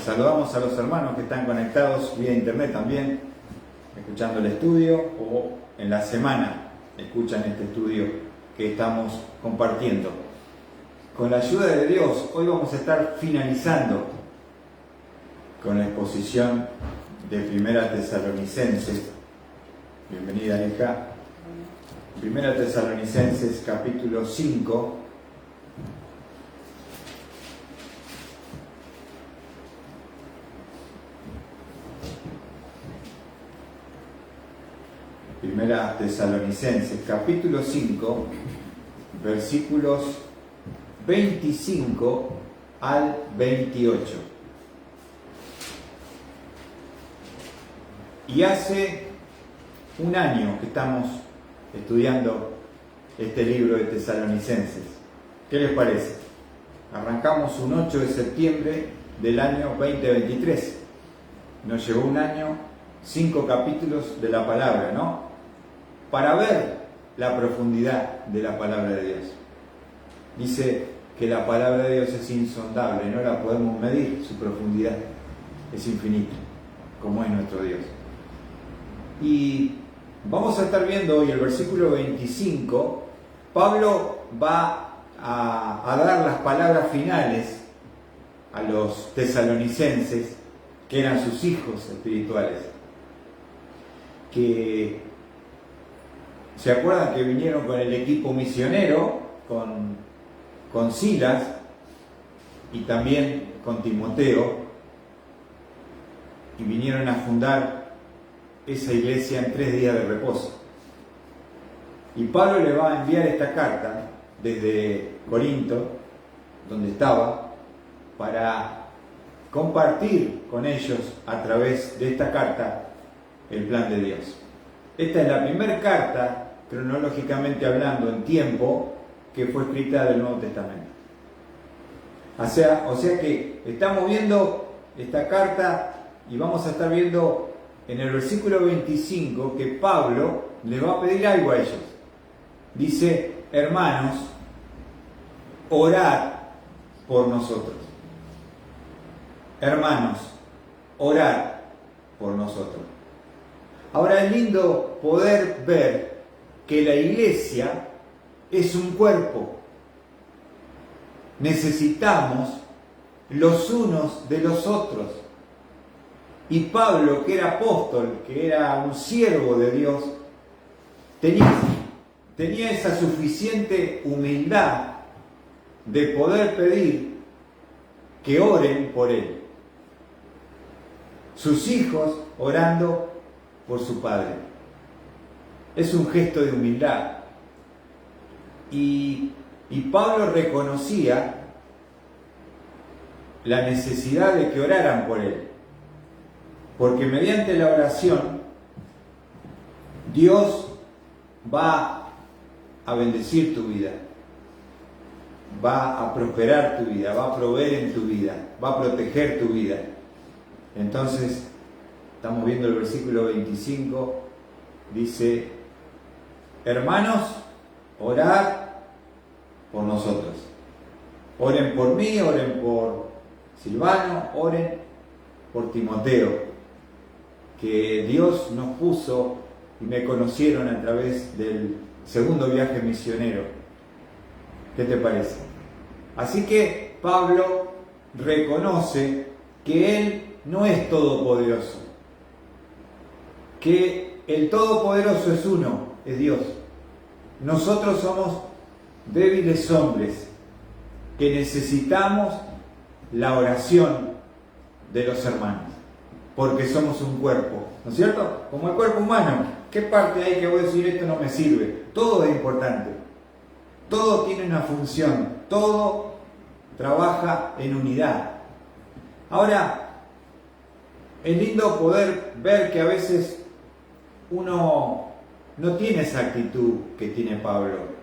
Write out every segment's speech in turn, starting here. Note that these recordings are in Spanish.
Saludamos a los hermanos que están conectados vía internet también, escuchando el estudio o en la semana escuchan este estudio que estamos compartiendo. Con la ayuda de Dios, hoy vamos a estar finalizando con la exposición de Primera Tesalonicenses. Bienvenida, hija. Primera Tesalonicenses, capítulo 5. Primera Tesalonicenses, capítulo 5, versículos 25 al 28. Y hace un año que estamos estudiando este libro de Tesalonicenses. ¿Qué les parece? Arrancamos un 8 de septiembre del año 2023. Nos llevó un año, 5 capítulos de la palabra, ¿no? Para ver la profundidad de la palabra de Dios. Dice que la palabra de Dios es insondable, no la podemos medir, su profundidad es infinita, como es nuestro Dios. Y vamos a estar viendo hoy el versículo 25. Pablo va a dar las palabras finales a los tesalonicenses, que eran sus hijos espirituales, que se acuerdan que vinieron con el equipo misionero, con Silas y también con Timoteo, y vinieron a fundar esa iglesia en 3 días de reposo. Y Pablo le va a enviar esta carta desde Corinto, donde estaba, para compartir con ellos a través de esta carta el plan de Dios. Esta es la primera carta, cronológicamente hablando, en tiempo, que fue escrita del Nuevo Testamento. O sea que estamos viendo esta carta y vamos a estar viendo en el versículo 25 que Pablo le va a pedir algo a ellos. Dice: hermanos, orad por nosotros. Hermanos, orad por nosotros. Ahora es lindo poder ver que la iglesia es un cuerpo. Necesitamos los unos de los otros. Y Pablo, que era apóstol, que era un siervo de Dios, tenía esa suficiente humildad de poder pedir que oren por él. Sus hijos orando por su padre. Es un gesto de humildad. Y Pablo reconocía la necesidad de que oraran por él. Porque mediante la oración, Dios va a bendecir tu vida. Va a prosperar tu vida, va a proveer en tu vida, va a proteger tu vida. Entonces, estamos viendo el versículo 25, dice: hermanos, orad por nosotros. Oren por mí, oren por Silvano, oren por Timoteo, que Dios nos puso y me conocieron a través del segundo viaje misionero. ¿Qué te parece? Así que Pablo reconoce que él no es todopoderoso, que el todopoderoso es uno, es Dios. Nosotros somos débiles hombres que necesitamos la oración de los hermanos, porque somos un cuerpo, ¿no es cierto? Como el cuerpo humano. ¿Qué parte hay que voy a decir esto no me sirve? Todo es importante, todo tiene una función, todo trabaja en unidad. Ahora, es lindo poder ver que a veces uno no tiene esa actitud que tiene Pablo.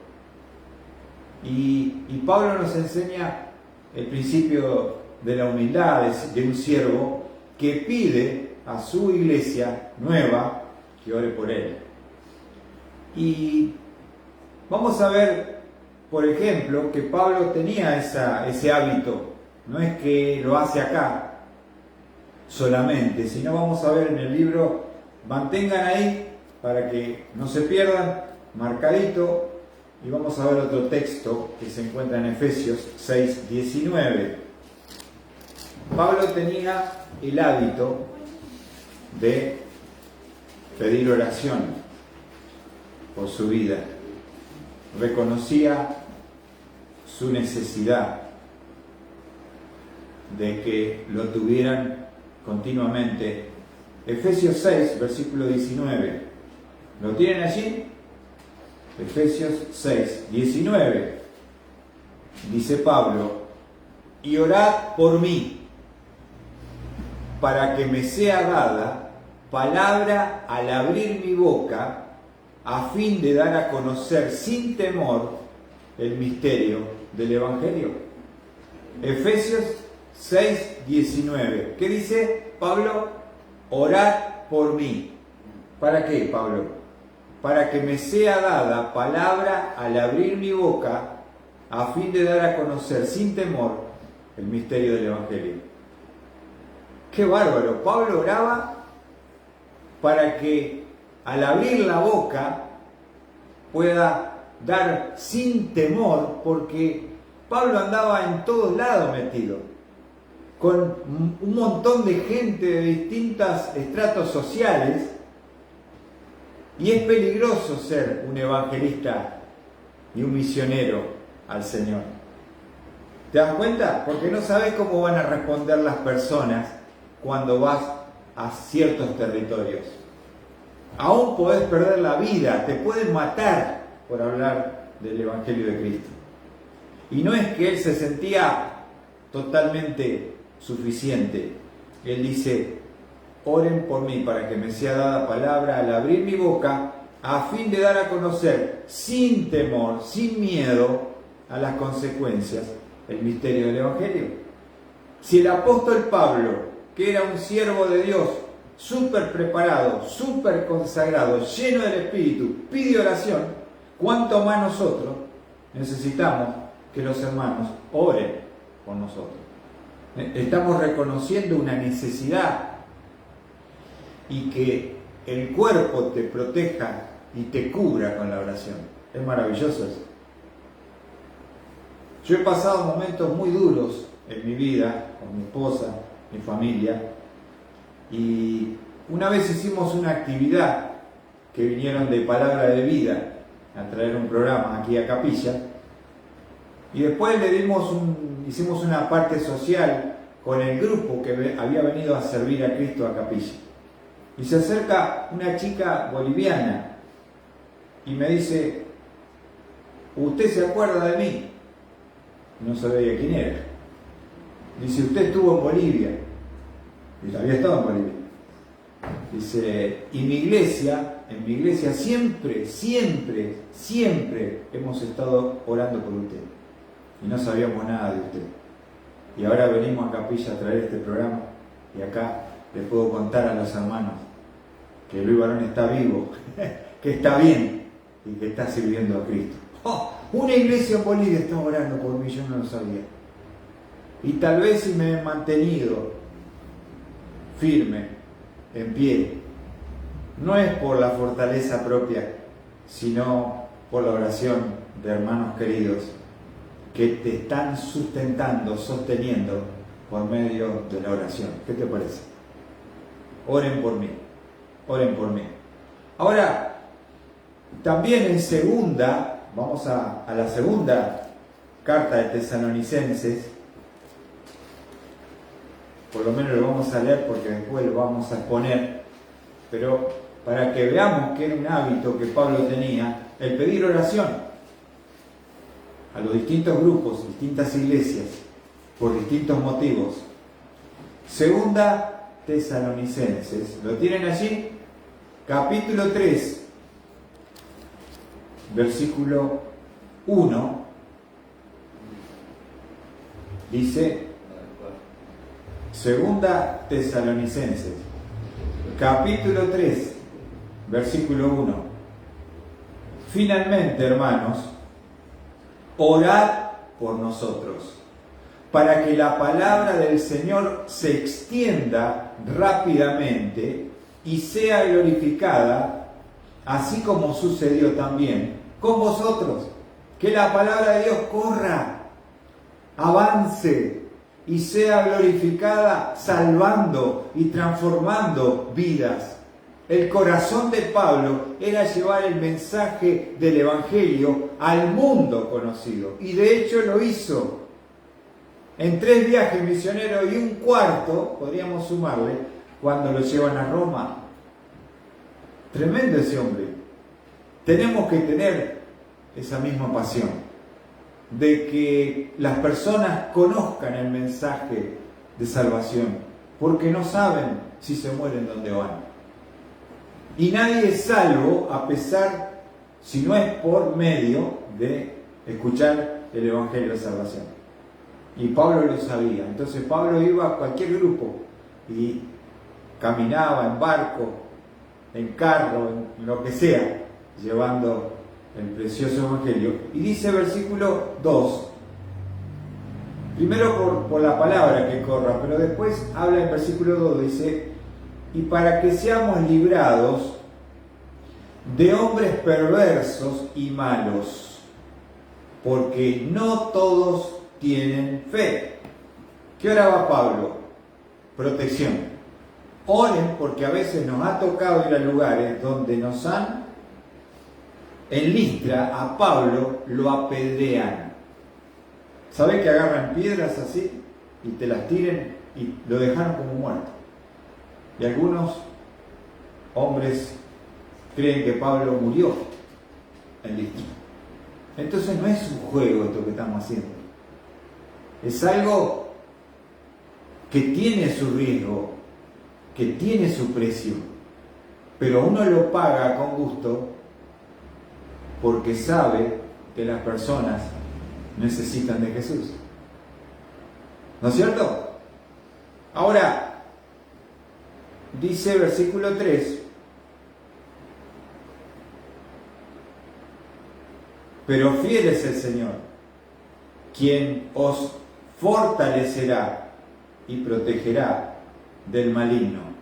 Y Pablo nos enseña el principio de la humildad de un siervo que pide a su iglesia nueva que ore por él. Y vamos a ver, por ejemplo, que Pablo tenía ese hábito. No es que lo hace acá, solamente, sino vamos a ver en el libro, mantengan ahí para que no se pierdan, marcadito, y vamos a ver otro texto que se encuentra en Efesios 6:19. Pablo tenía el hábito de pedir oración por su vida. Reconocía su necesidad de que lo tuvieran continuamente. Efesios 6, versículo 19. ¿Lo tienen allí? Efesios 6, 19. Dice Pablo: y orad por mí, para que me sea dada palabra al abrir mi boca, a fin de dar a conocer sin temor el misterio del Evangelio. Efesios 6, 19. ¿Qué dice Pablo? Orad por mí. ¿Para qué, Pablo? Para que me sea dada palabra al abrir mi boca, a fin de dar a conocer sin temor el misterio del Evangelio. ¡Qué bárbaro! Pablo oraba para que al abrir la boca pueda dar sin temor, porque Pablo andaba en todos lados metido, con un montón de gente de distintos estratos sociales, y es peligroso ser un evangelista y un misionero al Señor. ¿Te das cuenta? Porque no sabes cómo van a responder las personas cuando vas a ciertos territorios. Aún podés perder la vida, te pueden matar por hablar del Evangelio de Cristo. Y no es que él se sentía totalmente suficiente. Él dice: oren por mí para que me sea dada palabra al abrir mi boca, a fin de dar a conocer sin temor, sin miedo a las consecuencias, el misterio del Evangelio. Si el apóstol Pablo, que era un siervo de Dios, súper preparado, súper consagrado, lleno del Espíritu, pide oración, ¿cuánto más nosotros necesitamos que los hermanos oren por nosotros? Estamos reconociendo una necesidad, y que el cuerpo te proteja y te cubra con la oración. Es maravilloso eso. Yo he pasado momentos muy duros en mi vida, con mi esposa, mi familia, y una vez hicimos una actividad que vinieron de Palabra de Vida a traer un programa aquí a Capilla, y después hicimos una parte social con el grupo que había venido a servir a Cristo a Capilla. Y se acerca una chica boliviana y me dice: ¿usted se acuerda de mí? No sabía quién era. Dice: usted estuvo en Bolivia. Y había estado en Bolivia. Dice: y en mi iglesia siempre hemos estado orando por usted. Y no sabíamos nada de usted. Y ahora venimos a Capilla a traer este programa, y acá les puedo contar a los hermanos que Luis Barón está vivo, que está bien y que está sirviendo a Cristo. ¡Oh! Una iglesia en Bolivia está orando por mí, yo no lo sabía. Y tal vez si me he mantenido firme, en pie, no es por la fortaleza propia, sino por la oración de hermanos queridos que te están sustentando, sosteniendo por medio de la oración. ¿Qué te parece? Oren por mí, oren por mí. Ahora, también en segunda, vamos a la segunda carta de Tesalonicenses, por lo menos lo vamos a leer porque después lo vamos a exponer, pero para que veamos que era un hábito que Pablo tenía, el pedir oración a los distintos grupos, distintas iglesias, por distintos motivos. Segunda Tesalonicenses, ¿lo tienen allí? Capítulo 3, versículo 1, dice, Segunda Tesalonicenses, capítulo 3, versículo 1. Finalmente, hermanos, orad por nosotros, para que la palabra del Señor se extienda rápidamente y sea glorificada, así como sucedió también con vosotros. Que la palabra de Dios corra, avance y sea glorificada, salvando y transformando vidas. El corazón de Pablo era llevar el mensaje del Evangelio al mundo conocido, y de hecho lo hizo. En 3 viajes misioneros y un cuarto, podríamos sumarle, cuando lo llevan a Roma. Tremendo ese hombre. Tenemos que tener esa misma pasión de que las personas conozcan el mensaje de salvación, porque no saben si se mueren dónde van. Y nadie es salvo a pesar, si no es por medio de escuchar el Evangelio de salvación. Y Pablo lo sabía. Entonces Pablo iba a cualquier grupo y caminaba en barco, en carro, en lo que sea, llevando el precioso Evangelio. Y dice versículo 2, primero por la palabra que corra, pero después habla en versículo 2, dice: y para que seamos librados de hombres perversos y malos, porque no todos tienen fe. ¿Qué oraba Pablo? Protección. Oren, porque a veces nos ha tocado ir a lugares donde nos han, en Listra, a Pablo lo apedrean. ¿Sabés que agarran piedras así y te las tiren y lo dejaron como muerto? Y algunos hombres creen que Pablo murió en Listra. Entonces no es un juego esto que estamos haciendo. Es algo que tiene su riesgo, que tiene su precio, pero uno lo paga con gusto porque sabe que las personas necesitan de Jesús. ¿No es cierto? Ahora, dice versículo 3, pero fiel es el Señor, quien os fortalecerá y protegerá del maligno.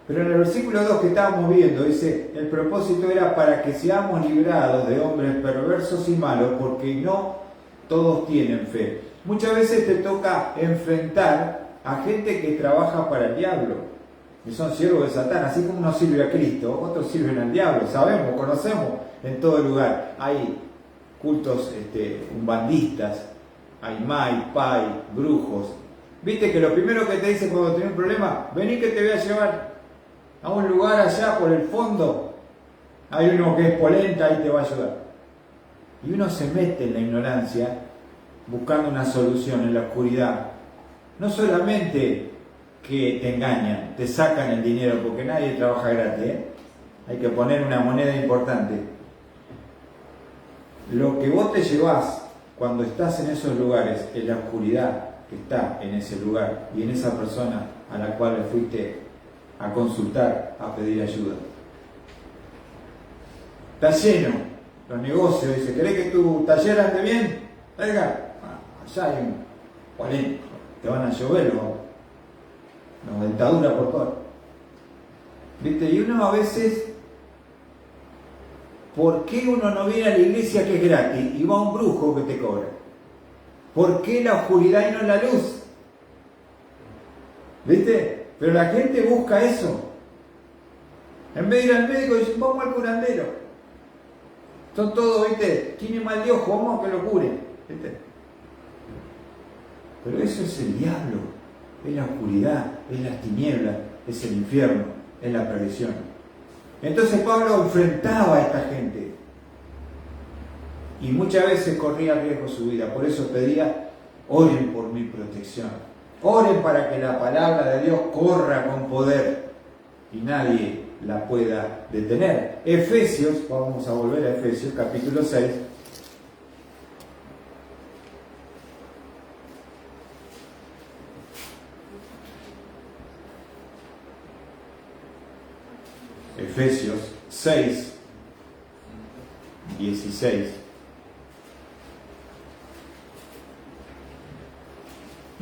Pero en el versículo 2 que estábamos viendo, dice: el propósito era para que seamos librados de hombres perversos y malos, porque no todos tienen fe. Muchas veces te toca enfrentar a gente que trabaja para el diablo, que son siervos de Satán. Así como uno sirve a Cristo, otros sirven al diablo. Sabemos, conocemos en todo lugar. Hay cultos umbandistas, hay mai, pai, brujos. Viste que lo primero que te dicen cuando tenés un problema: vení que te voy a llevar a un lugar allá por el fondo, hay uno que es polenta y te va a ayudar. Y uno se mete en la ignorancia buscando una solución en la oscuridad. No solamente que te engañan, te sacan el dinero, porque nadie trabaja gratis, ¿eh? Hay que poner una moneda importante. Lo que vos te llevás cuando estás en esos lugares es la oscuridad que está en ese lugar y en esa persona a la cual le fuiste a consultar, a pedir ayuda. Está lleno los negocios. Dice: ¿querés que tu taller ande bien? Venga, allá hay un 40, te van a llover los dentaduras por todo. ¿Viste? Y uno a veces, ¿por qué uno no viene a la iglesia que es gratis y va a un brujo que te cobra? ¿Por qué la oscuridad y no la luz? ¿Viste? Pero la gente busca eso. En vez de ir al médico, dicen: vamos al curandero. Son todos, ¿viste? Tiene mal de ojo, vamos a que lo cure. ¿Viste? Pero eso es el diablo. Es la oscuridad, es las tinieblas, es el infierno, es la perdición. Entonces Pablo enfrentaba a esta gente y muchas veces corría riesgo su vida. Por eso pedía: oren por mi protección, oren para que la palabra de Dios corra con poder y nadie la pueda detener. Efesios, vamos a volver a Efesios capítulo 6. Efesios 6, 16.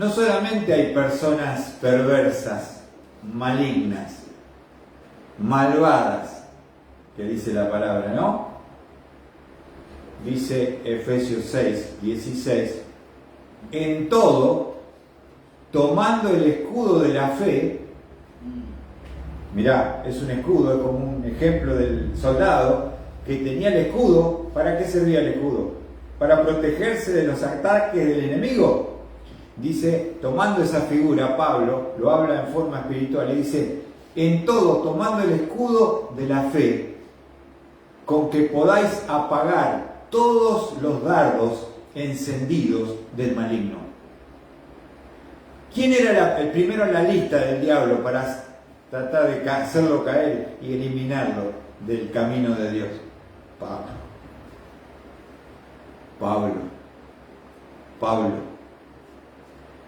no solamente hay personas perversas, malignas, malvadas, que dice la palabra, ¿no? Dice Efesios 6, 16, en todo, tomando el escudo de la fe. Mirá, es un escudo, es como un ejemplo del soldado que tenía el escudo. ¿Para qué servía el escudo? Para protegerse de los ataques del enemigo. Dice, tomando esa figura, Pablo lo habla en forma espiritual y dice, en todo, tomando el escudo de la fe, con que podáis apagar todos los dardos encendidos del maligno. ¿Quién era el primero en la lista del diablo para tratar de hacerlo caer y eliminarlo del camino de Dios? Pablo.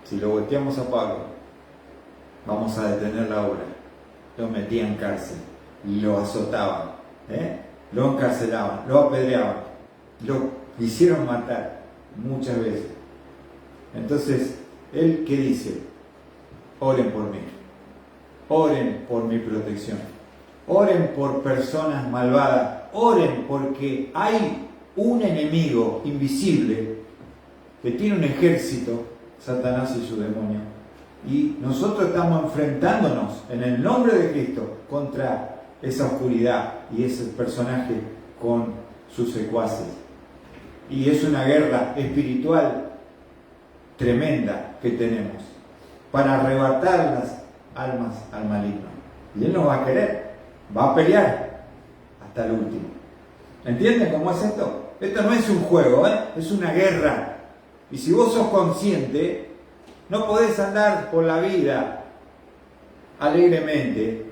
Si lo volteamos a Pablo, vamos a detener la obra. Lo metían en cárcel, lo azotaban, lo encarcelaban, lo apedreaban, lo hicieron matar muchas veces. Entonces, ¿él qué dice? Oren por mí, oren por mi protección, oren por personas malvadas, oren porque hay un enemigo invisible que tiene un ejército, Satanás y su demonio, y nosotros estamos enfrentándonos en el nombre de Cristo contra esa oscuridad y ese personaje con sus secuaces. Y es una guerra espiritual tremenda que tenemos para arrebatar las almas al maligno. Y él nos va a querer, va a pelear hasta el último. ¿Entienden cómo es esto? Esto no es un juego, es una guerra. Y si vos sos consciente, no podés andar por la vida alegremente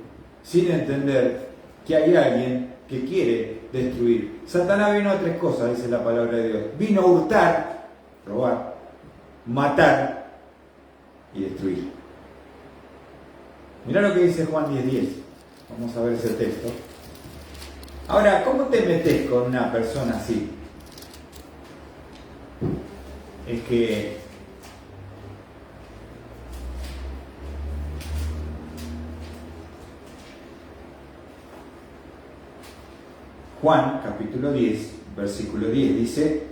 sin entender que hay alguien que quiere destruir. Satanás vino a tres cosas, dice la palabra de Dios. Vino a hurtar, robar, matar y destruir. Mirá lo que dice Juan 10:10. Vamos a ver ese texto. Ahora, ¿cómo te metes con una persona así? Es que Juan, capítulo 10, versículo 10, dice,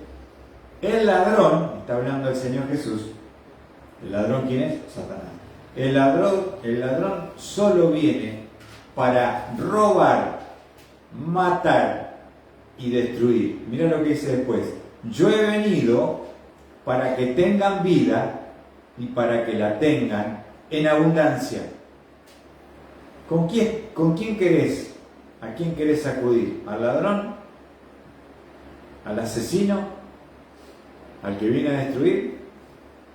el ladrón, está hablando el Señor Jesús, ¿el ladrón quién es? Satanás. El ladrón solo viene para robar, matar y destruir. Mira lo que dice después. Yo he venido para que tengan vida y para que la tengan en abundancia. ¿Con quién querés? ¿A quién querés acudir? ¿Al ladrón? ¿Al asesino? ¿Al que viene a destruir?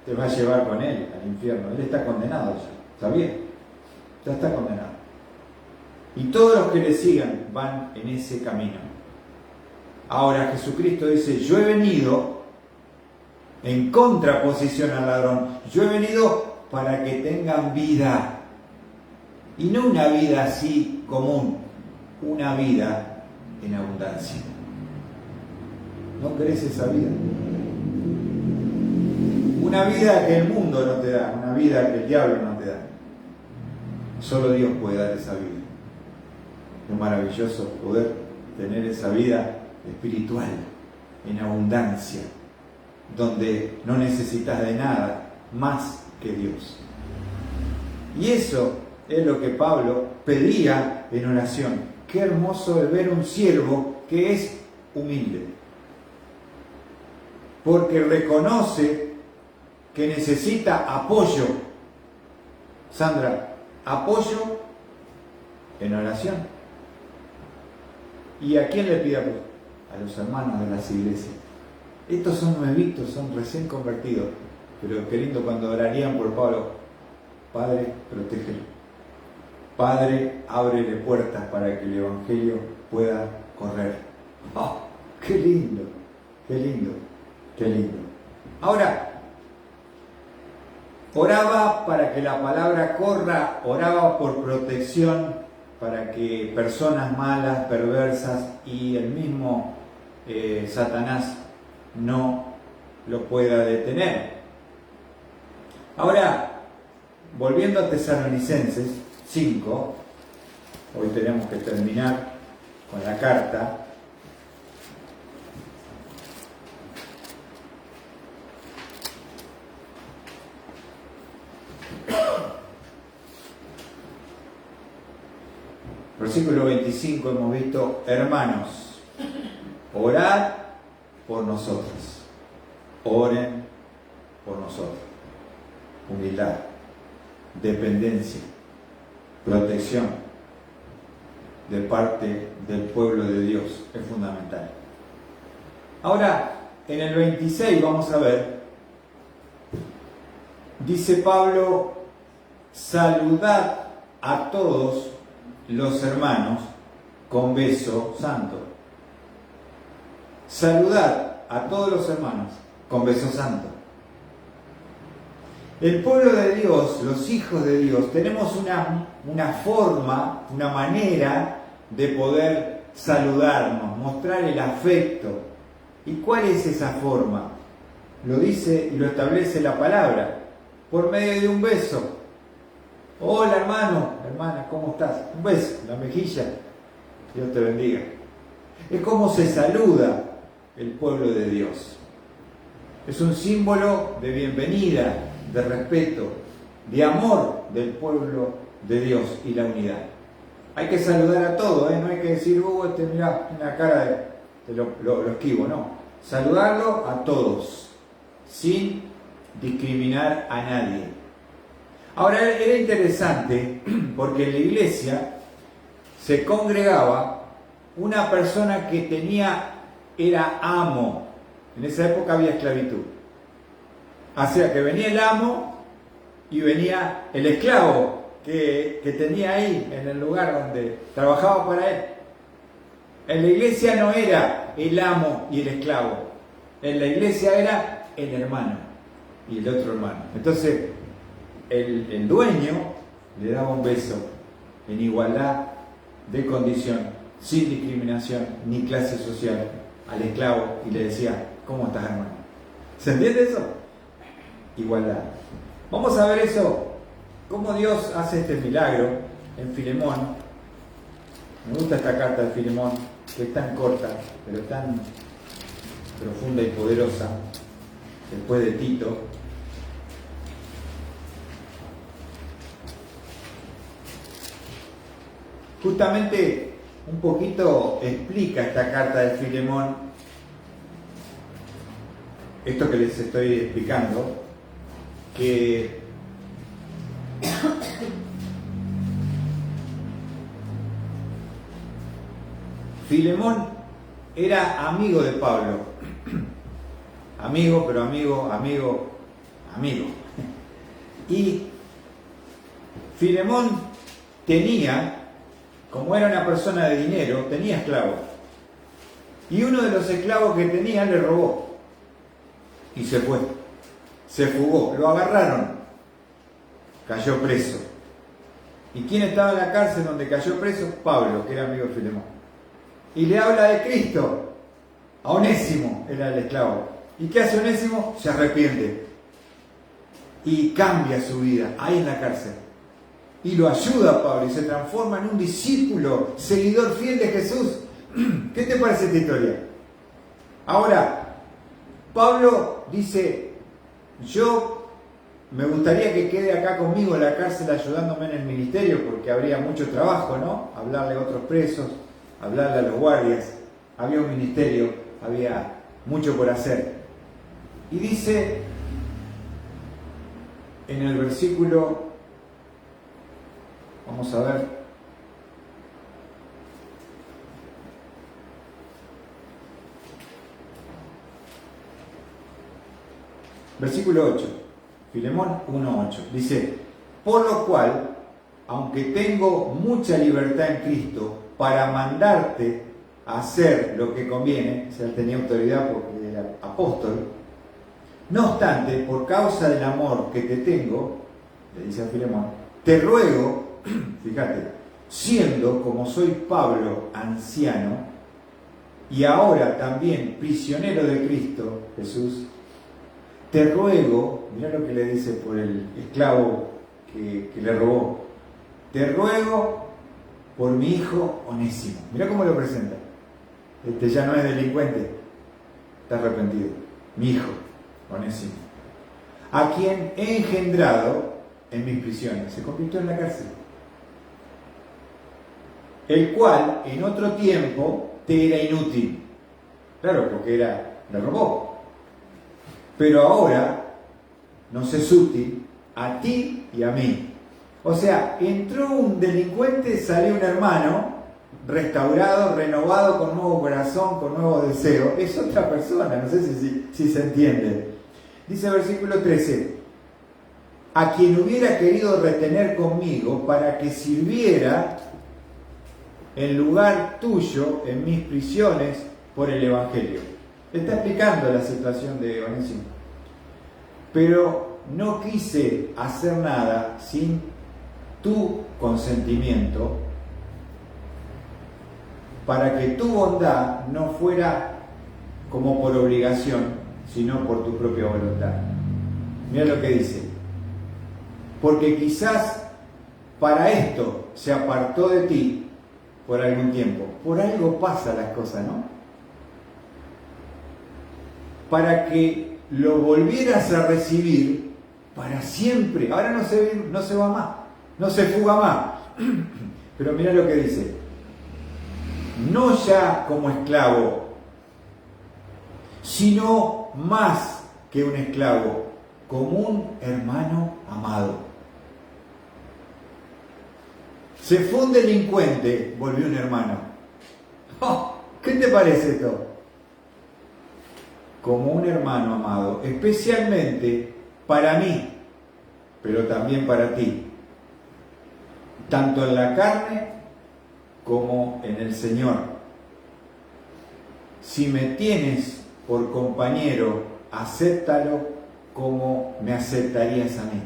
Te va a llevar con él al infierno. Él está condenado ya. ¿Está bien? Ya está condenado. Y todos los que le sigan van en ese camino. Ahora Jesucristo dice, yo he venido en contraposición al ladrón. Yo he venido para que tengan vida. Y no una vida así común, una vida en abundancia. ¿No querés esa vida? Una vida que el mundo no te da, una vida que el diablo no te da. Solo Dios puede dar esa vida. Es maravilloso poder tener esa vida espiritual en abundancia, donde no necesitas de nada más que Dios. Y eso es lo que Pablo pedía en oración. Qué hermoso es ver un siervo que es humilde, porque reconoce que necesita apoyo. Sandra, apoyo en oración. ¿Y a quién le pide apoyo? A los hermanos de las iglesias. Estos son nuevitos, son recién convertidos, pero qué lindo cuando orarían por Pablo. Padre, protégelo. Padre, ábrele puertas para que el evangelio pueda correr. ¡Oh, qué lindo! ¡Qué lindo! ¡Qué lindo! Ahora, oraba para que la palabra corra, oraba por protección, para que personas malas, perversas y el mismo Satanás no lo pueda detener. Ahora, volviendo a Tesalonicenses 5, hoy tenemos que terminar con la carta. Versículo 25 hemos visto: hermanos, orad por nosotros, oren por nosotros. Humildad, dependencia, protección de parte del pueblo de Dios es fundamental. Ahora, en el 26 vamos a ver, dice Pablo: saludad a todos los hermanos con beso santo. Saludad a todos los hermanos con beso santo. El pueblo de Dios, los hijos de Dios, tenemos una forma, una manera de poder saludarnos, mostrar el afecto. ¿Y cuál es esa forma? Lo dice y lo establece la palabra, por medio de un beso. Hola hermano, hermana, ¿cómo estás? Un beso, la mejilla. Dios te bendiga. Es como se saluda el pueblo de Dios. Es un símbolo de bienvenida, de respeto, de amor del pueblo de Dios y la unidad. Hay que saludar a todos, no hay que decir, mirá, en la cara lo esquivo, no. Saludarlo a todos, sin discriminar a nadie. Ahora, era interesante porque en la iglesia se congregaba una persona que era amo. En esa época había esclavitud. O sea, que venía el amo y venía el esclavo que tenía ahí, en el lugar donde trabajaba para él. En la iglesia no era el amo y el esclavo. En la iglesia era el hermano y el otro hermano. Entonces, el dueño le daba un beso en igualdad de condición, sin discriminación ni clase social, al esclavo y le decía: ¿cómo estás, hermano? ¿Se entiende eso? Igualdad. Vamos a ver eso, cómo Dios hace este milagro en Filemón. Me gusta esta carta de Filemón, que es tan corta, pero tan profunda y poderosa, después de Tito. Justamente un poquito explica esta carta de Filemón esto que les estoy explicando, que Filemón era amigo de Pablo. Amigo, pero amigo. Y Filemón tenía, como era una persona de dinero, tenía esclavos. Y uno de los esclavos que tenía le robó. Y se fue. Se fugó. Lo agarraron. Cayó preso. ¿Y quién estaba en la cárcel donde cayó preso? Pablo, que era amigo de Filemón. Y le habla de Cristo. A Onésimo era el esclavo. ¿Y qué hace Onésimo? Se arrepiente. Y cambia su vida ahí en la cárcel. Y lo ayuda a Pablo y se transforma en un discípulo, seguidor fiel de Jesús. ¿Qué te parece esta historia? Ahora, Pablo dice: yo me gustaría que quede acá conmigo en la cárcel ayudándome en el ministerio, porque habría mucho trabajo, ¿no? Hablarle a otros presos, hablarle a los guardias. Había un ministerio, había mucho por hacer. Y dice en el versículo, vamos a ver, versículo 8, Filemón 1:8, dice: por lo cual, aunque tengo mucha libertad en Cristo para mandarte a hacer lo que conviene, o sea, él tenía autoridad porque era apóstol, no obstante, por causa del amor que te tengo, le dice a Filemón, te ruego, fíjate, siendo como soy Pablo anciano y ahora también prisionero de Cristo Jesús, te ruego mirá lo que le dice por el esclavo que le robó. Te ruego por mi hijo Onésimo. Mirá cómo lo presenta. Este ya no es delincuente, está arrepentido. Mi hijo Onésimo, a quien he engendrado en mis prisiones. Se convirtió en la cárcel. El cual en otro tiempo te era inútil. Claro, porque le robó. Pero ahora nos es útil a ti y a mí. O sea, entró un delincuente, salió un hermano, restaurado, renovado, con nuevo corazón, con nuevo deseo. Es otra persona, no sé si se entiende. Dice el versículo 13, a quien hubiera querido retener conmigo para que sirviera en lugar tuyo en mis prisiones por el Evangelio. Está explicando la situación de Onésimo. Pero no quise hacer nada sin tu consentimiento, para que tu bondad no fuera como por obligación, sino por tu propia voluntad. Mira lo que dice. Porque quizás para esto se apartó de ti por algún tiempo. Por algo pasa las cosas, ¿no? Para que lo volvieras a recibir para siempre. Ahora no se va más, no se fuga más. Pero mira lo que dice. No ya como esclavo, sino más que un esclavo, como un hermano amado. Se fue un delincuente, volvió un hermano. Oh, ¿qué te parece esto? Como un hermano amado, especialmente para mí, pero también para ti, tanto en la carne como en el Señor. Si me tienes por compañero, acéptalo como me aceptarías a mí.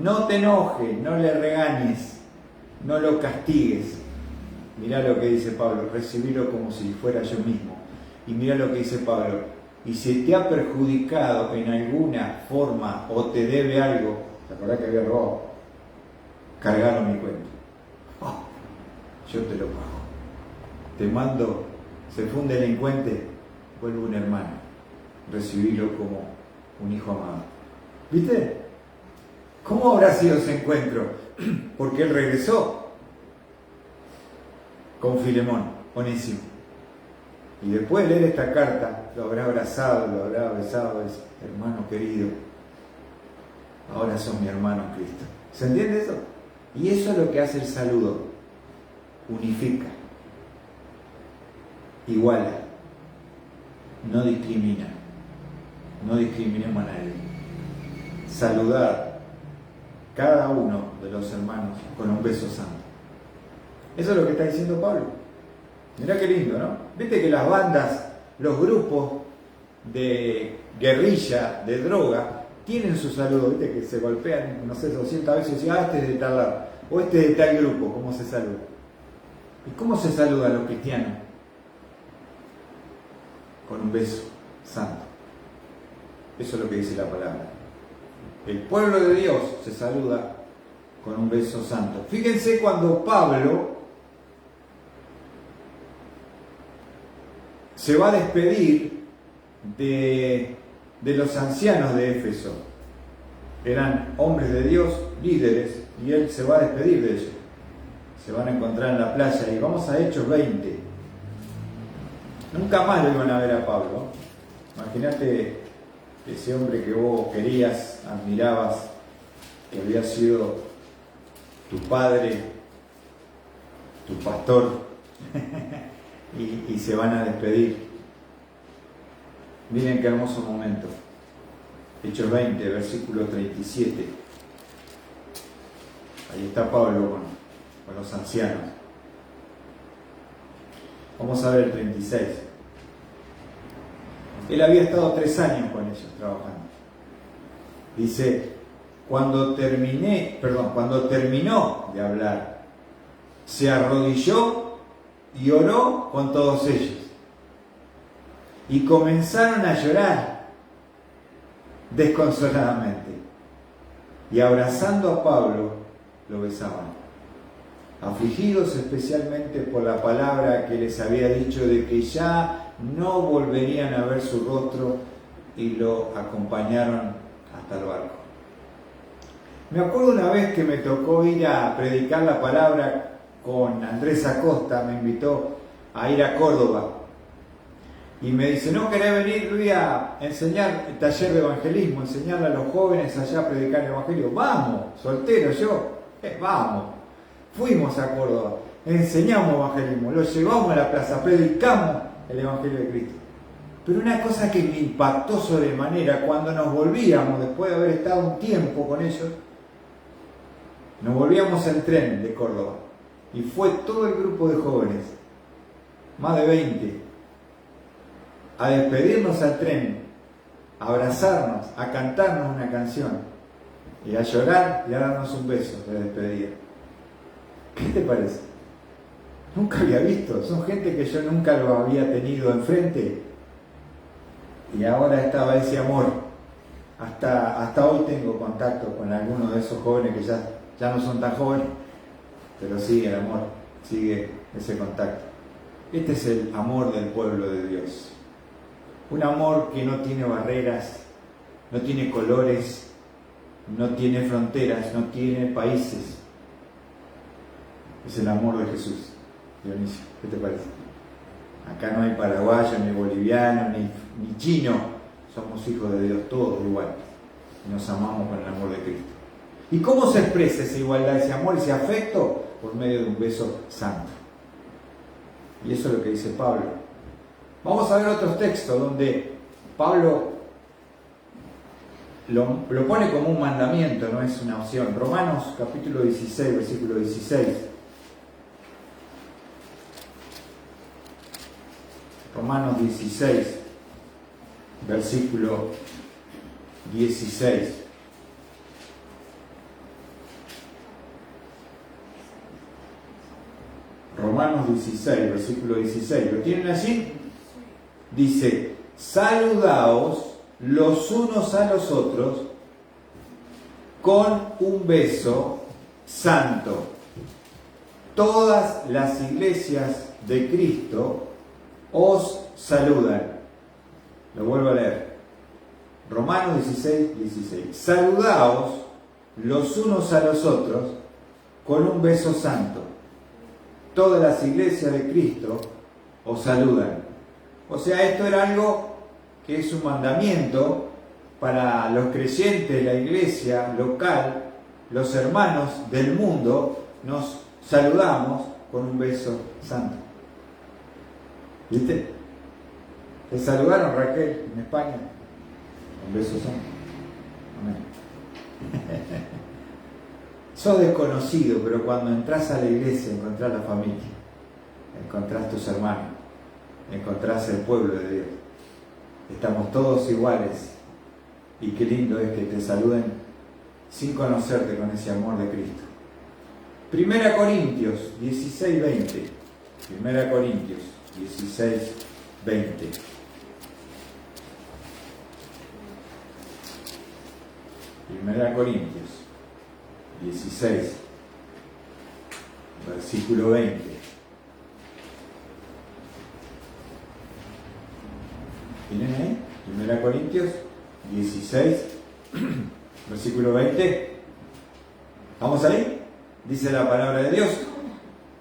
No te enojes, no le regañes, no lo castigues. Mirá lo que dice Pablo, recibilo como si fuera yo mismo. Y mirá lo que dice Pablo, y si te ha perjudicado en alguna forma o te debe algo, ¿te acordás que había robado? Cargalo mi cuenta. Oh, yo te lo pago. Te mando, se fue un delincuente, vuelve un hermano. Recibilo como un hijo amado. ¿Viste? ¿Cómo habrá sido ese encuentro? Porque él regresó con Filemón, Onésimo. Y después de leer esta carta, lo habrá abrazado, lo habrá besado, es hermano querido. Ahora son mi hermano en Cristo. ¿Se entiende eso? Y eso es lo que hace el saludo. Unifica, iguala, no discrimina. No discriminemos a nadie. Saludar cada uno de los hermanos con un beso santo. Eso es lo que está diciendo Pablo. Mirá qué lindo, ¿no? Viste que las bandas, los grupos de guerrilla, de droga, tienen su saludo, viste que se golpean, no sé, 200 veces y dicen, este es de tal lado, o este es de tal grupo, ¿cómo se saluda? ¿Y cómo se saluda a los cristianos? Con un beso santo. Eso es lo que dice la palabra. El pueblo de Dios se saluda con un beso santo. Fíjense cuando Pablo se va a despedir de los ancianos de Éfeso. Eran hombres de Dios, líderes, y él se va a despedir de ellos. Se van a encontrar en la playa y vamos a Hechos 20. Nunca más lo iban a ver a Pablo. Imagínate ese hombre que vos querías, admirabas, que había sido tu padre, tu pastor, y se van a despedir. Miren qué hermoso momento. Hechos 20, versículo 37. Ahí está Pablo con los ancianos. Vamos a ver el 36. Él había estado 3 años con ellos trabajando. Dice, cuando terminó de hablar, se arrodilló y oró con todos ellos. Y comenzaron a llorar. desconsoladamente. Y abrazando a Pablo, lo besaban, afligidos especialmente por la palabra que les había dicho de que ya no volverían a ver su rostro, y lo acompañaron hasta el barco. Me acuerdo una vez que me tocó ir a predicar la palabra con Andrés Acosta, me invitó a ir a Córdoba. Y me dice, ¿no querés venir, Luis, a enseñar el taller de evangelismo, enseñarle a los jóvenes allá a predicar el evangelio? Vamos, soltero yo, vamos. Fuimos a Córdoba, enseñamos evangelismo, lo llevamos a la plaza, predicamos el evangelio de Cristo. Pero una cosa que me impactó sobremanera, cuando nos volvíamos, después de haber estado un tiempo con ellos, nos volvíamos en tren de Córdoba. Y fue todo el grupo de jóvenes, más de 20, a despedirnos al tren, a abrazarnos, a cantarnos una canción, y a llorar y a darnos un beso de despedida. ¿Qué te parece? Nunca había visto, son gente que yo nunca lo había tenido enfrente, y ahora estaba ese amor. Hasta hoy tengo contacto con algunos de esos jóvenes que ya no son tan jóvenes, pero sigue el amor, sigue ese contacto. Este es el amor del pueblo de Dios. Un amor que no tiene barreras, no tiene colores, no tiene fronteras, no tiene países. Es el amor de Jesús. Dionisio, ¿qué te parece? Acá no hay paraguayo, ni boliviano, ni chino. Somos hijos de Dios, todos iguales. Y nos amamos con el amor de Cristo. ¿Y cómo se expresa esa igualdad, ese amor, ese afecto? Por medio de un beso santo. Y eso es lo que dice Pablo. Vamos a ver otros textos donde Pablo lo pone como un mandamiento, no es una opción. Romanos capítulo 16, versículo 16. Romanos 16, versículo 16. Romanos 16, versículo 16. ¿Lo tienen allí? Dice, saludaos los unos a los otros con un beso santo. Todas las iglesias de Cristo os saludan. Lo vuelvo a leer. Romanos 16, 16. Saludaos los unos a los otros con un beso santo. Todas las iglesias de Cristo os saludan. O sea, esto era algo que es un mandamiento para los creyentes de la iglesia local, los hermanos del mundo, nos saludamos con un beso santo. ¿Viste? ¿Te saludaron, Raquel, en España? Un beso santo. Amén. Sos desconocido, pero cuando entras a la iglesia encontrás la familia, encontrás tus hermanos, encontrás el pueblo de Dios. Estamos todos iguales, y qué lindo es que te saluden sin conocerte, con ese amor de Cristo. 1 Corintios 16, 20. 1 Corintios 16, 20. Primera Corintios 16, versículo 20. ¿Tienen ahí? 1 Corintios 16, versículo 20. ¿Vamos ahí? Dice la palabra de Dios.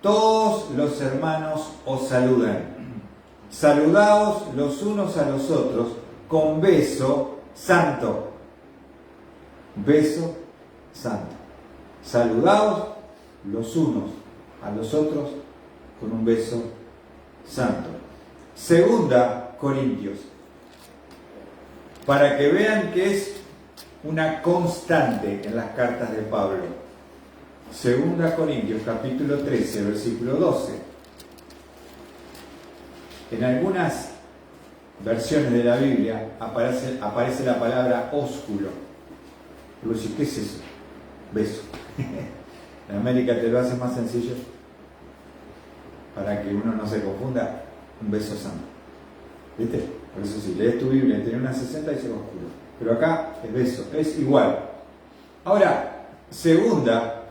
Todos los hermanos os saludan. Saludaos los unos a los otros con beso santo. Beso santo. Saludaos los unos a los otros con un beso santo. Segunda Corintios. Para que vean que es una constante en las cartas de Pablo. Segunda Corintios capítulo 13, versículo 12. En algunas versiones de la Biblia aparece la palabra ósculo. Y vos decís, ¿qué es eso? Beso. En América te lo hace más sencillo para que uno no se confunda. Un beso santo. ¿Viste? Por eso si lees tu Biblia y tenés una 60 dice ósculo. pero acá es beso, es igual. Ahora, 2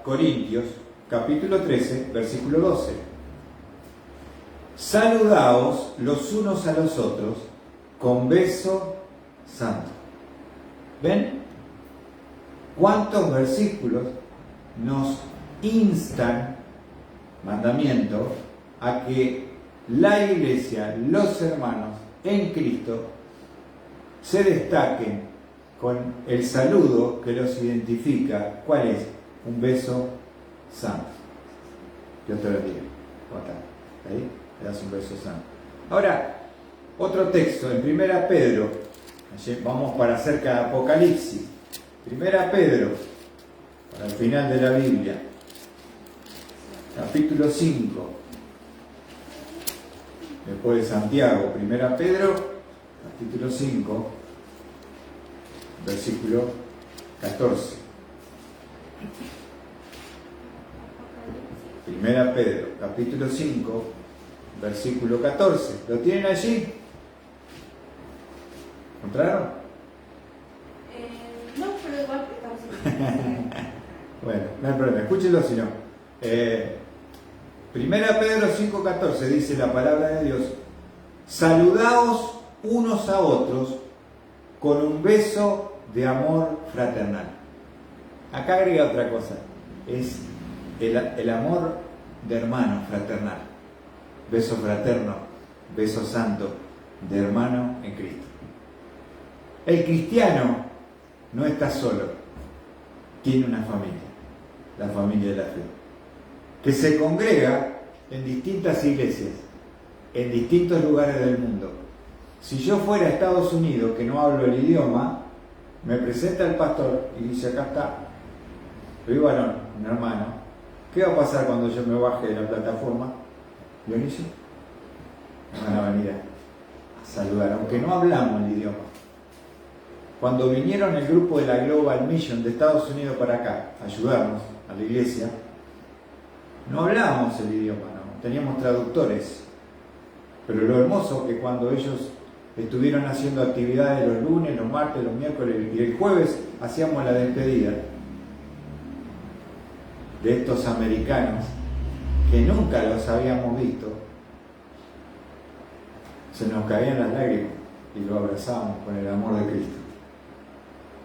Corintios, capítulo 13, versículo 12. Saludaos los unos a los otros con beso santo. ¿Ven? ¿Cuántos versículos nos instan, mandamiento, a que la iglesia, los hermanos en Cristo, se destaquen con el saludo que los identifica? ¿Cuál es? Un beso santo. Dios te lo diga. Ahí le das un beso santo. Ahora, otro texto en 1 Pedro. Vamos para cerca de Apocalipsis. 1 Pedro, para el final de la Biblia, capítulo 5. Después de Santiago, 1 Pedro, capítulo 5, versículo 14. 1 Pedro, capítulo 5, versículo 14. ¿Lo tienen allí? ¿Encontraron? No, pero igual que estamos. Bueno, no hay problema, escúchenlo si no. 1 Pedro 5:14 dice la palabra de Dios: saludaos unos a otros con un beso de amor fraternal. Acá agrega otra cosa, es el amor de hermano fraternal, beso fraterno, beso santo de hermano en Cristo. El cristiano no está solo, tiene una familia, la familia de la fe, que se congrega en distintas iglesias, en distintos lugares del mundo. Si yo fuera a Estados Unidos, que no hablo el idioma, me presenta el pastor y dice: acá está, soy varón, un hermano, ¿qué va a pasar cuando yo me baje de la plataforma? Dionisio, van a venir a saludar, aunque no hablamos el idioma. Cuando vinieron el grupo de la Global Mission de Estados Unidos para acá a ayudarnos a la iglesia, no hablábamos el idioma, no, teníamos traductores. Pero lo hermoso que cuando ellos estuvieron haciendo actividades los lunes, los martes, los miércoles y el jueves, hacíamos la despedida de estos americanos que nunca los habíamos visto, se nos caían las lágrimas y lo abrazábamos con el amor de Cristo.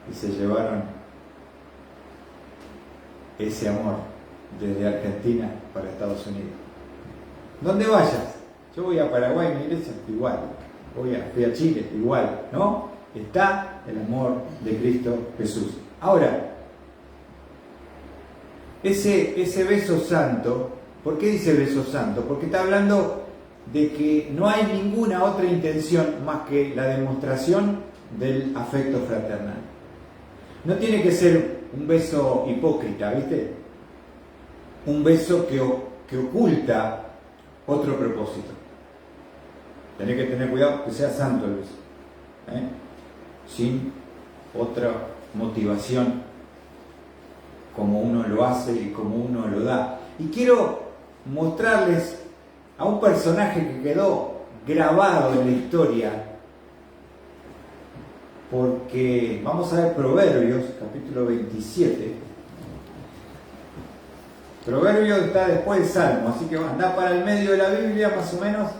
Y se llevaron ese amor desde Argentina para Estados Unidos. ¿Dónde vayas? Yo voy a Paraguay, mi iglesia, igual. Fui a Chile, igual, ¿no? Está el amor de Cristo Jesús. Ahora, ese beso santo, ¿por qué dice beso santo? Porque está hablando de que no hay ninguna otra intención más que la demostración del afecto fraternal. No tiene que ser un beso hipócrita, ¿viste? Un beso que oculta otro propósito. Tenés que tener cuidado que sea santo el beso, sin otra motivación, como uno lo hace y como uno lo da. Y quiero mostrarles a un personaje que quedó grabado en la historia, porque vamos a ver Proverbios, capítulo 27. Proverbios está después del Salmo, así que anda para el medio de la Biblia más o menos.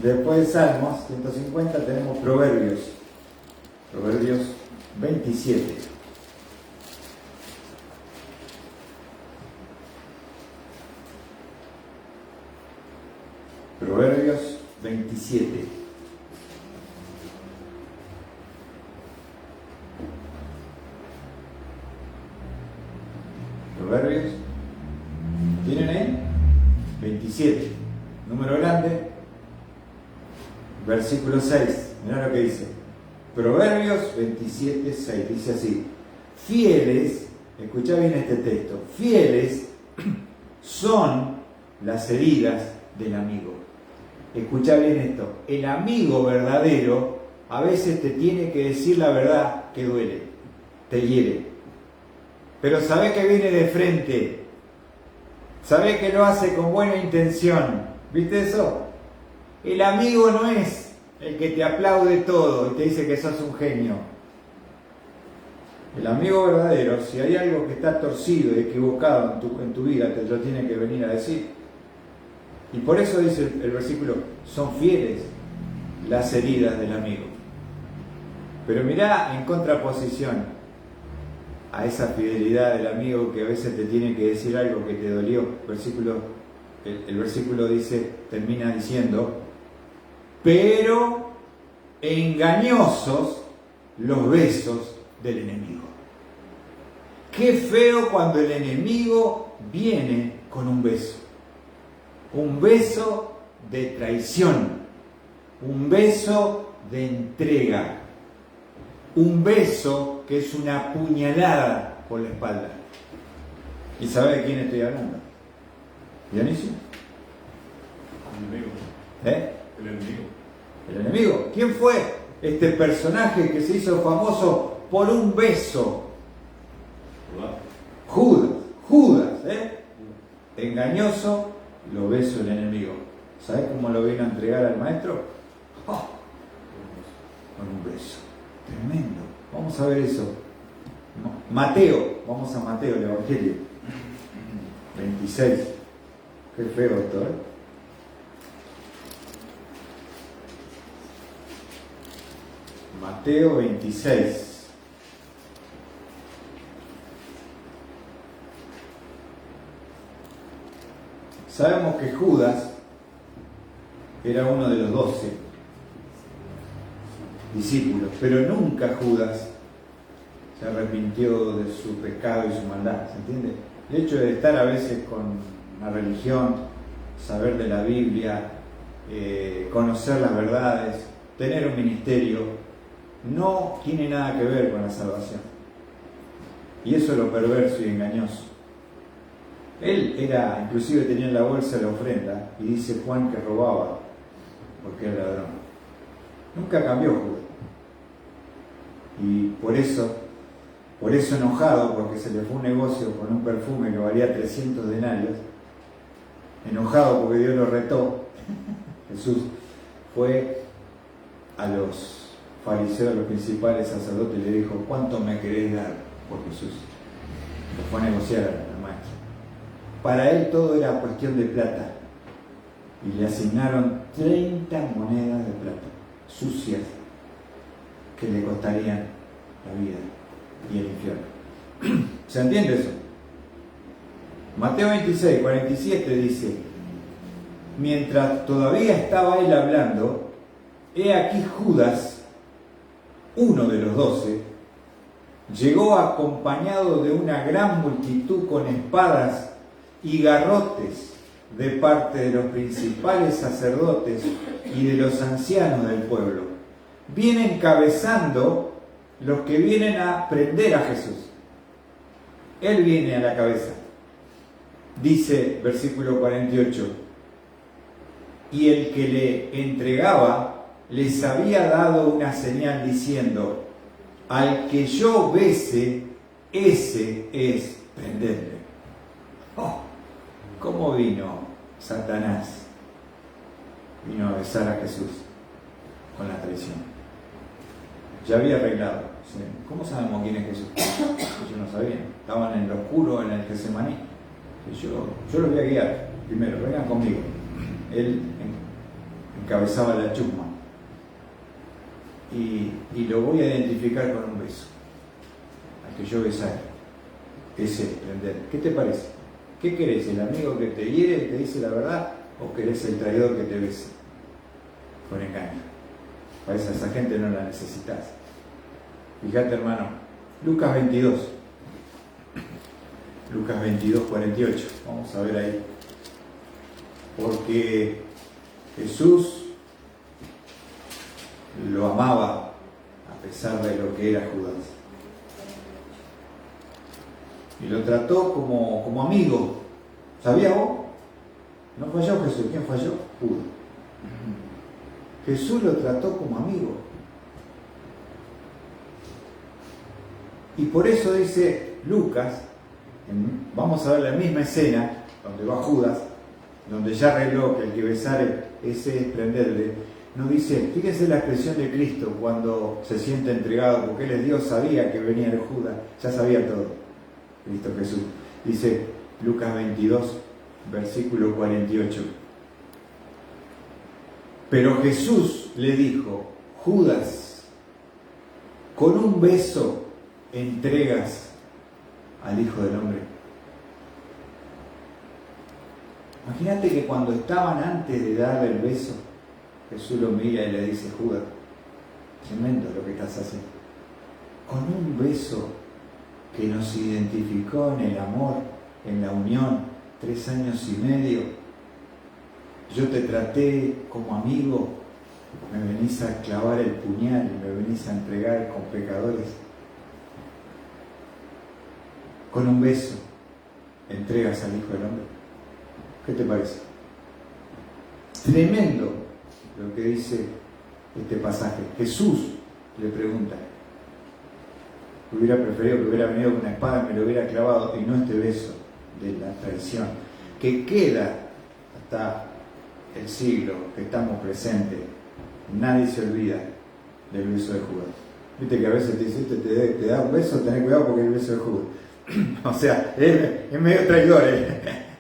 Después de Salmos 150 tenemos Proverbios 27. Proverbios 27. Proverbios, ¿tienen ahí? 27, número grande, versículo 6, mirá lo que dice. Proverbios 27, 6, dice así: fieles, escuchá bien este texto, fieles son las heridas del amigo. Escuchá bien esto, el amigo verdadero a veces te tiene que decir la verdad que duele, te hiere. Pero sabés que viene de frente, sabés que lo hace con buena intención. ¿Viste eso? El amigo no es el que te aplaude todo y te dice que sos un genio. El amigo verdadero, si hay algo que está torcido y equivocado en tu vida, te lo tiene que venir a decir. Y por eso dice el versículo, son fieles las heridas del amigo. Pero mirá en contraposición a esa fidelidad del amigo que a veces te tiene que decir algo que te dolió. El versículo termina diciendo, pero engañosos los besos del enemigo. Qué feo cuando el enemigo viene con un beso. Un beso de traición. Un beso de entrega. Un beso que es una puñalada por la espalda. ¿Y sabe de quién estoy hablando? ¿Dionisio? El enemigo. El enemigo. ¿El enemigo? ¿Quién fue este personaje que se hizo famoso por un beso? Judas, engañoso, lo beso el enemigo. ¿Sabes cómo lo vino a entregar al maestro? ¡Oh! Con un beso. Tremendo. Vamos a ver eso. Mateo, vamos a Mateo, el Evangelio 26. Qué feo esto, ¿eh? Mateo 26. Sabemos que Judas era uno de los 12 discípulos, pero nunca Judas se arrepintió de su pecado y su maldad, ¿se entiende? El hecho de estar a veces con la religión, saber de la Biblia, conocer las verdades, tener un ministerio, no tiene nada que ver con la salvación. Y eso es lo perverso y engañoso. Él inclusive tenía en la bolsa la ofrenda, y dice Juan que robaba, porque era ladrón. Nunca cambió Judas. Y por eso enojado, porque se le fue un negocio con un perfume que valía 300 denarios, enojado porque Dios lo retó, Jesús fue a los fariseos, a los principales sacerdotes, y le dijo, ¿cuánto me querés dar por Jesús? Lo fue a negociar al maestro. Para él todo era cuestión de plata, y le asignaron 30 monedas de plata, sucias, que le costarían la vida y el infierno. ¿Se entiende eso? Mateo 26, 47 dice, mientras todavía estaba él hablando, he aquí Judas, uno de los 12, llegó acompañado de una gran multitud con espadas y garrotes de parte de los principales sacerdotes y de los ancianos del pueblo. Vienen encabezando los que vienen a prender a Jesús. Él viene a la cabeza. Dice, versículo 48, y el que le entregaba les había dado una señal diciendo, al que yo bese, ese es prenderle. Oh, ¿cómo vino Satanás? Vino a besar a Jesús con la traición. Ya había arreglado. ¿Sí? ¿Cómo sabemos quién es Jesús? Ellos no sabían. Estaban en lo oscuro, en el Getsemaní. Yo los voy a guiar. Primero, vengan conmigo. Él encabezaba la chusma. Y lo voy a identificar con un beso. Al que yo besara. Ese es prender. ¿Qué te parece? ¿Qué querés? ¿El amigo que te hiere, te dice la verdad? ¿O querés el traidor que te bese con engaño? Para esa gente no la necesitas. Fíjate, hermano, Lucas 22. Lucas 22, 48. Vamos a ver ahí. Porque Jesús lo amaba a pesar de lo que era Judas. Y lo trató como amigo. ¿Sabías vos? No falló Jesús. ¿Quién falló? Judas. Jesús lo trató como amigo. Y por eso dice Lucas, vamos a ver la misma escena, donde va Judas, donde ya arregló que el que besare, ese es prenderle. no dice, fíjense la expresión de Cristo cuando se siente entregado, porque Él es Dios, sabía que venía el Judas, ya sabía todo, Cristo Jesús. Dice Lucas 22, versículo 48. Pero Jesús le dijo, Judas, con un beso entregas al Hijo del Hombre. Imagínate que cuando estaban antes de darle el beso, Jesús lo mira y le dice, Judas, tremendo lo que estás haciendo. Con un beso que nos identificó en el amor, en la unión, 3 años y medio, yo te traté como amigo, me venís a clavar el puñal y me venís a entregar con pecadores. Con un beso entregas al Hijo del Hombre. ¿Qué te parece? Tremendo lo que dice este pasaje. Jesús le pregunta, hubiera preferido que hubiera venido con una espada y me lo hubiera clavado, y no este beso de la traición, que queda hasta el siglo que estamos presentes. Nadie se olvida del beso de Judas. Viste que a veces te dice, te da un beso, tenés cuidado porque es el beso de Judas. O sea, es medio traidor,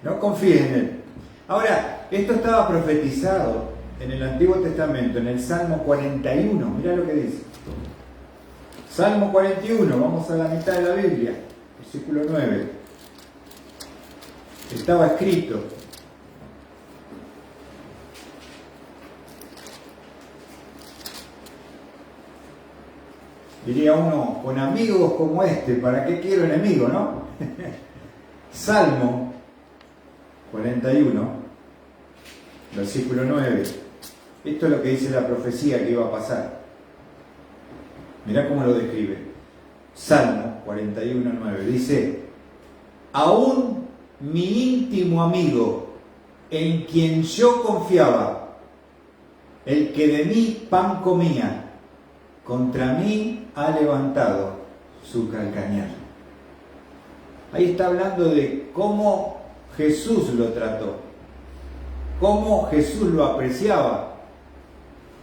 no confíes en él. Ahora, esto estaba profetizado en el Antiguo Testamento, en el Salmo 41, mirá lo que dice. Salmo 41, vamos a la mitad de la Biblia, versículo 9. Estaba escrito, diría uno, con amigos como este, ¿para qué quiero enemigo, no? Salmo 41, versículo 9. Esto es lo que dice la profecía que iba a pasar. Mirá cómo lo describe. Salmo 41, 9. Dice, aún mi íntimo amigo, en quien yo confiaba, el que de mí pan comía, contra mí ha levantado su calcañar. Ahí está hablando de cómo Jesús lo trató, cómo Jesús lo apreciaba.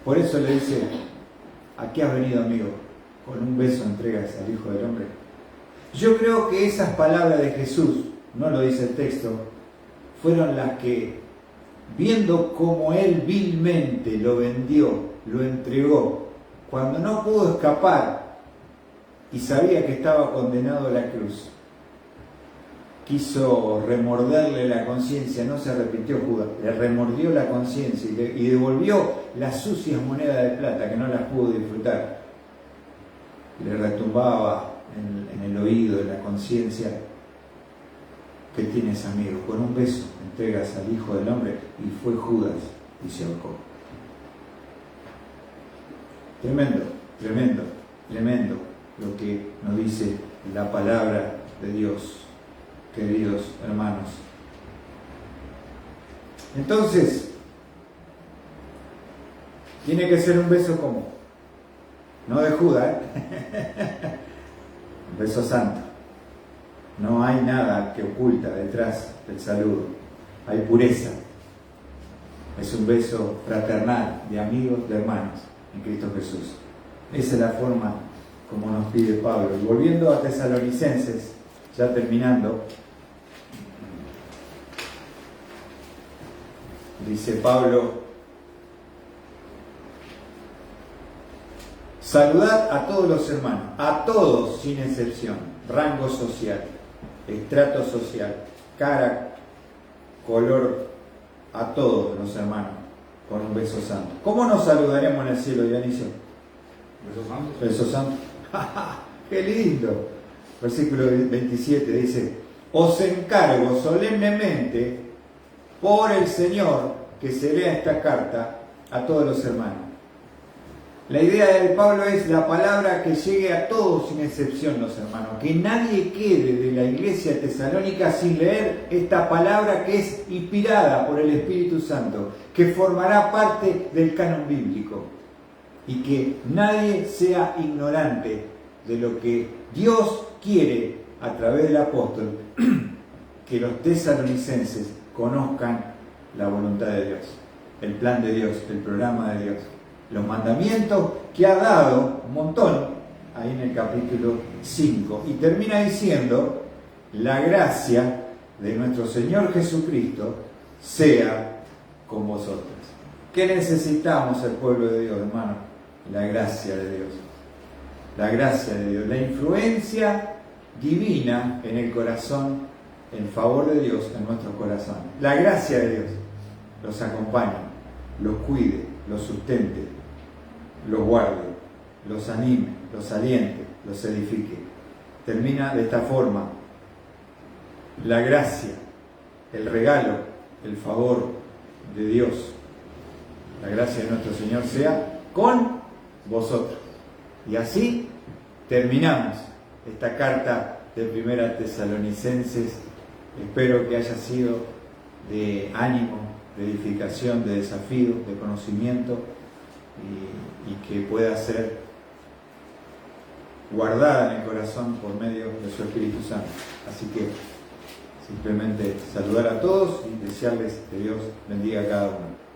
Por eso le dice, ¿a qué has venido, amigo? Con un beso entregas al Hijo del Hombre. Yo creo que esas palabras de Jesús, no lo dice el texto, fueron las que, viendo cómo Él vilmente lo vendió, lo entregó, cuando no pudo escapar y sabía que estaba condenado a la cruz, quiso remorderle la conciencia, no se arrepintió Judas, le remordió la conciencia y devolvió las sucias monedas de plata que no las pudo disfrutar. Le retumbaba en el oído, en la conciencia, que tienes, amigo, con un beso entregas al Hijo del Hombre, y fue Judas y se ahorcó. Tremendo, tremendo, tremendo lo que nos dice la palabra de Dios, queridos hermanos. Entonces, tiene que ser un beso como, no de Judas, un beso santo. No hay nada que oculta detrás del saludo, hay pureza. Es un beso fraternal de amigos, de hermanos en Cristo Jesús. Esa es la forma como nos pide Pablo. Y volviendo a Tesalonicenses, ya terminando, dice Pablo, saludad a todos los hermanos, a todos sin excepción, rango social, estrato social, cara, color, a todos los hermanos, con un beso santo. ¿Cómo nos saludaremos en el cielo, Dionisio? Beso santo. Beso santo. ¡Qué lindo! Versículo 27 dice, os encargo solemnemente por el Señor que se lea esta carta a todos los hermanos. La idea de Pablo es la palabra que llegue a todos sin excepción, los hermanos. Que nadie quede de la iglesia tesalónica sin leer esta palabra que es inspirada por el Espíritu Santo, que formará parte del canon bíblico. Y que nadie sea ignorante de lo que Dios quiere a través del apóstol, que los tesalonicenses conozcan la voluntad de Dios, el plan de Dios, el programa de Dios. los mandamientos que ha dado un montón ahí en el capítulo 5. Y termina diciendo, la gracia de nuestro Señor Jesucristo sea con vosotros. ¿Qué necesitamos el pueblo de Dios, hermano? La gracia de Dios. La gracia de Dios, la influencia divina en el corazón, el favor de Dios en nuestro corazón. La gracia de Dios los acompañe, los cuide, los sustente, los guarde, los anime, los aliente, los edifique. Termina de esta forma: la gracia, el regalo, el favor de Dios, la gracia de nuestro Señor sea con vosotros. Y así terminamos esta carta de Primera Tesalonicenses. Espero que haya sido de ánimo, de edificación, de desafío, de conocimiento, y que pueda ser guardada en el corazón por medio de su Espíritu Santo. Así que simplemente saludar a todos y desearles que Dios bendiga a cada uno.